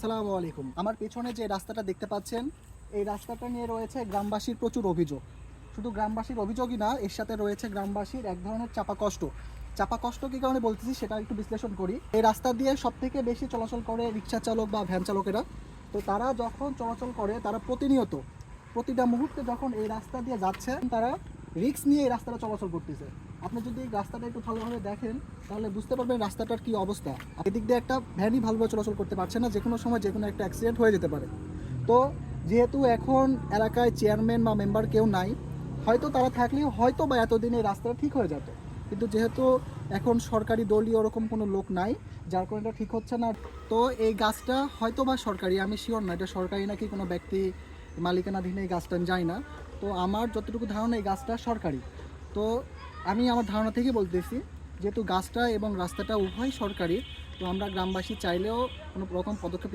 আসসালামু আলাইকুম। আমার পেছনে যে রাস্তাটা দেখতে পাচ্ছেন, এই রাস্তাটা নিয়ে রয়েছে গ্রামবাসীর প্রচুর অভিযোগ। শুধু গ্রামবাসীর অভিযোগই না, এর সাথে রয়েছে গ্রামবাসীর এক ধরনের চাপা কষ্ট। চাপা কষ্ট কী কারণে বলতেছি সেটা একটু বিশ্লেষণ করি। এই রাস্তা দিয়ে সবথেকে বেশি চলাচল করে রিক্সা চালক বা ভ্যান চালকেরা। তো তারা যখন চলাচল করে, তারা প্রতিনিয়ত প্রতিটা মুহূর্তে যখন এই রাস্তা দিয়ে যাচ্ছেন, তারা রিস্ক নিয়ে এই রাস্তাটা চলাচল করতেছে। আপনি যদি রাস্তাটা একটু ভালোভাবে দেখেন তাহলে বুঝতে পারবেন রাস্তাটার কি অবস্থা। এদিক দিয়ে একটা ভ্যানই ভালোভাবে চলাচল করতে পারছে না, যে কোনো সময় যে কোনো একটা অ্যাক্সিডেন্ট হয়ে যেতে পারে। তো যেহেতু এখন এলাকায় চেয়ারম্যান বা মেম্বার কেউ নাই, হয়তো তারা থাকলেও হয়তো বা এতদিনে এই রাস্তাটা ঠিক হয়ে যেত, কিন্তু যেহেতু এখন সরকারি দলীয় ওরকম কোনো লোক নাই, যার কারণে এটা ঠিক হচ্ছে না। তো এই গাছটা হয়তো বা সরকারি, আমি শিওর না এটা সরকারি নাকি কোনো ব্যক্তি মালিকানাধীন এই গাছটা আমি জানি না। তো আমার যতটুকু ধারণা এই গাছটা সরকারি। তো আমি আমার ধারণা থেকে বলতেছি, যেহেতু গাছটা এবং রাস্তাটা উভয় সরকারি, তো আমরা গ্রামবাসী চাইলেও কোনো রকম পদক্ষেপ